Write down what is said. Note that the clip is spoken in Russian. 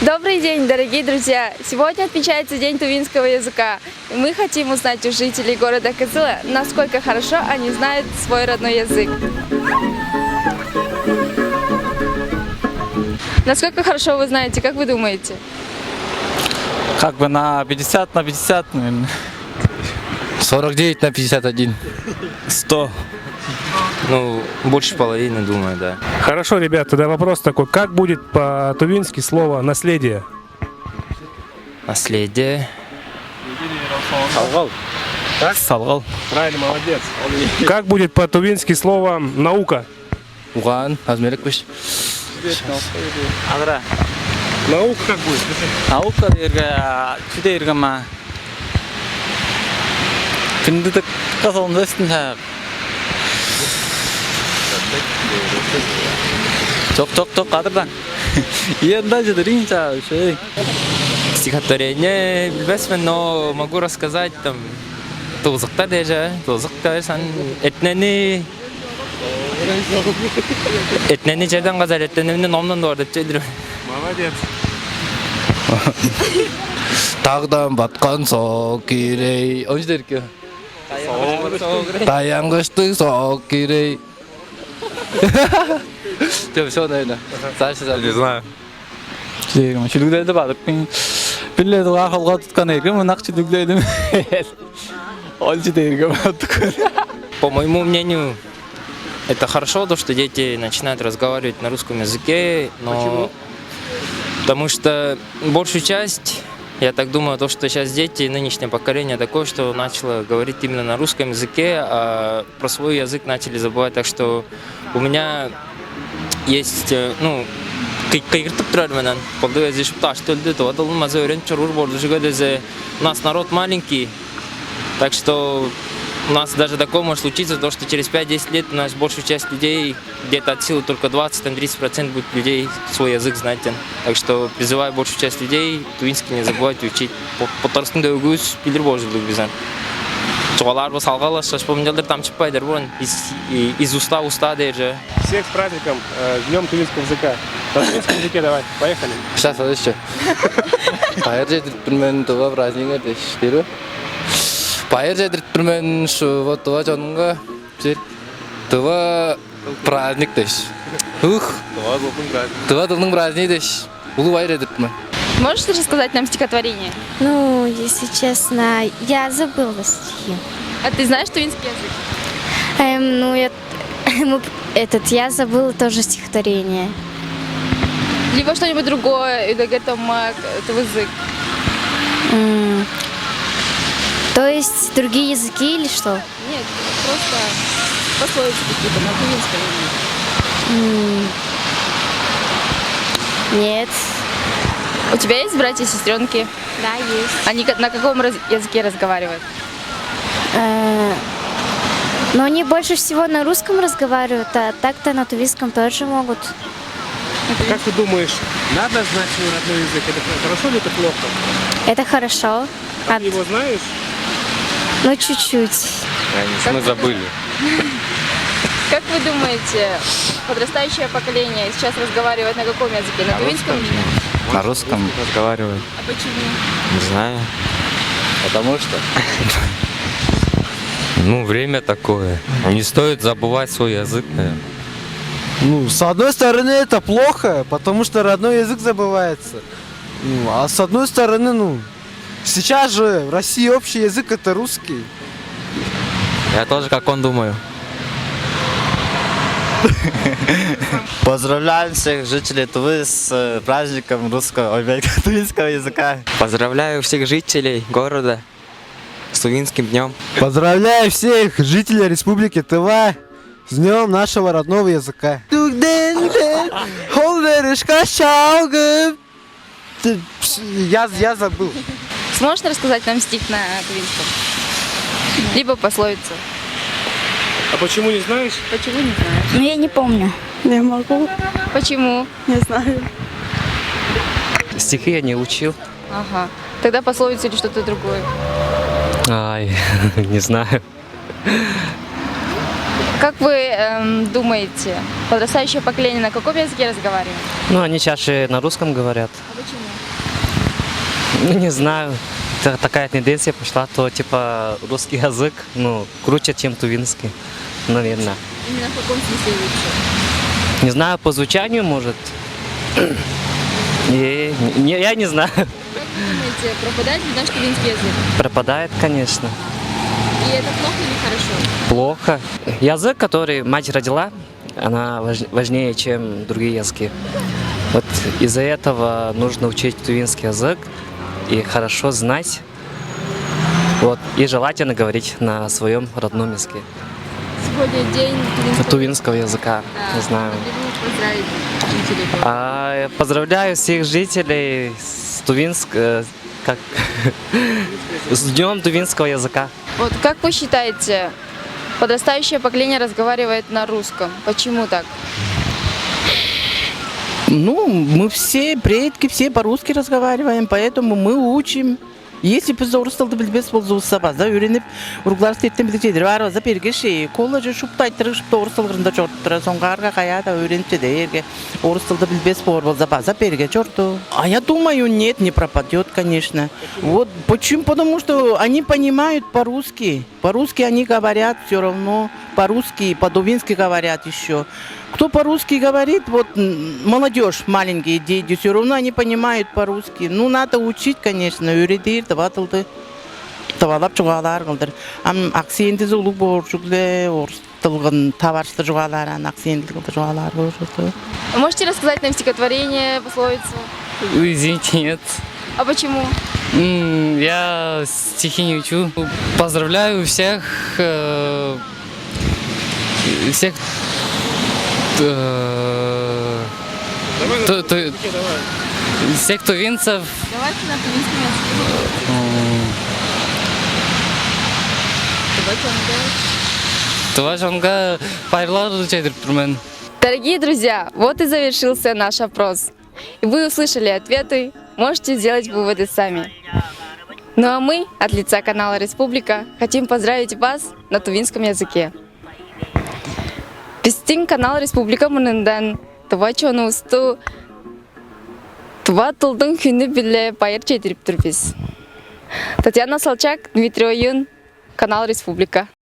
Добрый день, дорогие друзья! Сегодня отмечается День тувинского языка. И мы хотим узнать у жителей города Кызыла, насколько хорошо они знают свой родной язык. Насколько хорошо вы знаете, как вы думаете? Как бы на 50 на 50, наверное. 49 на 51. 100. Ну, больше половины, думаю, да. Хорошо, ребят, тогда вопрос такой. Как будет по-тувински слово «наследие»? Наследие. Салгал. Правильно, молодец. Как будет по-тувински слово «наука»? Уган, азмерекпиш. Адра. Наука как будет? Наука дерга чуде иргама. Пиндик казалын дэстэн. Чок адрдан. Янда жидырин чаа шей. Стихотворение, безусловно, но могу рассказать там тузыкта даже, тузыкта сан этнени жерден казар этнени номнон бар деп чөйдүр. Молодец. Тағдан батқан соқ керей. Оншы дерке? Таянғыштың соқ керей. Жоқ, все, наверное. Не знаю. Чүлүгдейді бадырпин. Биледі ақылға тұтқан ерге мұнақ чүлүгдейді. Олчы дейірге бадырпин. По моему мнению, это хорошо, то, что дети начинают разговаривать на русском языке, но... Почему? Потому что большую часть, я так думаю, то, что сейчас дети, нынешнее поколение такое, что начало говорить именно на русском языке, а про свой язык начали забывать. Так что у меня есть, ну, у нас народ маленький, так что у нас даже такое может случиться, то, что через 5-10 лет у нас большую часть людей, где-то от силы только 20-30% будет людей свой язык знать. Так что призываю большую часть людей тувинский не забывать учить. Потарыстың да өгіз білдір бол жылы бізен. Чоғалар бұл салғалы, шашпомындалдар там чыппайдар бұл, из уста в уста даже. Всех с праздником, с Днем тувинского языка. На тувинском языке давай, поехали. Сейчас, подожди. Пайыр жедіртпірмен тұға празднигі дешдері. Пайыр жедіртпірмен вот тұға жоныңға тұға праздник деш. Тұға тұлдың праздник деш. Ұлы пайыр жедіртпірмен. Можете рассказать нам стихотворение? Ну, если честно, я забыла стихи. А ты знаешь тувинский язык? Я забыла тоже стихотворение. Либо что-нибудь другое, или это язык? То есть другие языки или что? Нет, просто пословицы какие-то на тувинском. Нет. У тебя есть братья и сестренки? Да, есть. Они на каком языке разговаривают? Но они больше всего на русском разговаривают, а так-то на тувинском тоже могут. Как ты думаешь, надо знать свой родной язык? Это хорошо или это плохо? Это хорошо. А ты его знаешь? Ну, чуть-чуть. Мы забыли. Как вы думаете, подрастающее поколение сейчас разговаривает на каком языке? На тувинском? На русском разговаривают. А почему? Не знаю. Потому что... Ну, время такое. Не стоит забывать свой язык, наверное. Ну, с одной стороны, это плохо, потому что родной язык забывается. Ну, а с одной стороны, сейчас же в России общий язык это русский. Я тоже как он думаю. Поздравляем всех жителей Тувы с праздником тувинского языка. Поздравляю всех жителей города с Тувинским днем. Поздравляю всех жителей Республики Тыва с днем нашего родного языка. Я забыл. Сможешь рассказать нам стих на тувинском? Либо пословицу. А почему не знаешь? Почему не знаешь? Ну, я не помню. Не могу, Почему? не знаю. Стихи я не учил. Ага. Тогда пословицу или что-то другое. Ай, не знаю. Как вы думаете, подрастающее поколение на каком языке разговаривает? Ну, они чаще на русском говорят. А почему? Ну, не знаю. Такая тенденция пошла, то типа русский язык, ну, круче, чем тувинский, наверное. Именно в каком смысле лучше? Не знаю, по звучанию, может. Я не знаю. Как вы думаете, пропадает ли наш тувинский язык? Пропадает, конечно. И это плохо или хорошо? Плохо. Язык, который мать родила, она важнее, чем другие языки. Вот из-за этого нужно учить тувинский язык и хорошо знать. Вот, и желательно говорить на своем родном языке. Сегодня день Тувинского языка, не знаю. Могли бы вы поздравить жителей города? Я поздравляю всех жителей с с Днем тувинского языка. Вот как вы считаете, подрастающее поколение разговаривает на русском? Почему так? Ну, мы все, предки, все по-русски разговариваем, поэтому мы учим. Если біз орыс тілді білбес болса базда үйреніп, ұрғылар істеттен білік жедер бар базда перге колледжі шупта айттырық шупта орыс тілгірінде жорттыра, соңғарға қаяда үйреніп жедерге орыс тілді білбес болса базда перге жортту. А я думаю, нет, не пропадет, конечно. Вот почему? Потому что они понимают по-русски. По-русски они говорят все равно, по-русски, по-дувински говорят еще. Кто по-русски говорит, вот молодежь, маленькие дети, все равно они понимают по-русски. Ну, надо учить, конечно, үйретер, табатылды, табалап жуғалар қылдыр. Акценті зұлы боржугле, орыс тылғын табаршты жуғалар, акценті қылды жуғалар боржугле. Можете рассказать нам стихотворение, пословицу? Извините, нет. А почему? Я стихи не учу. Поздравляю всех, всех всех тувинцев. Давайте на тувинском языке. Дорогие друзья, вот и завершился наш опрос. И вы услышали ответы, можете сделать выводы сами. Ну а мы от лица канала Республика хотим поздравить вас на тувинском языке. Біздің канал Республика мұнындан тұва чонуысты тұва тылдың күні біле байыр жетіріп тұрбіз. Татьяна Салчак, Дмитрий Ойын, канал Республика.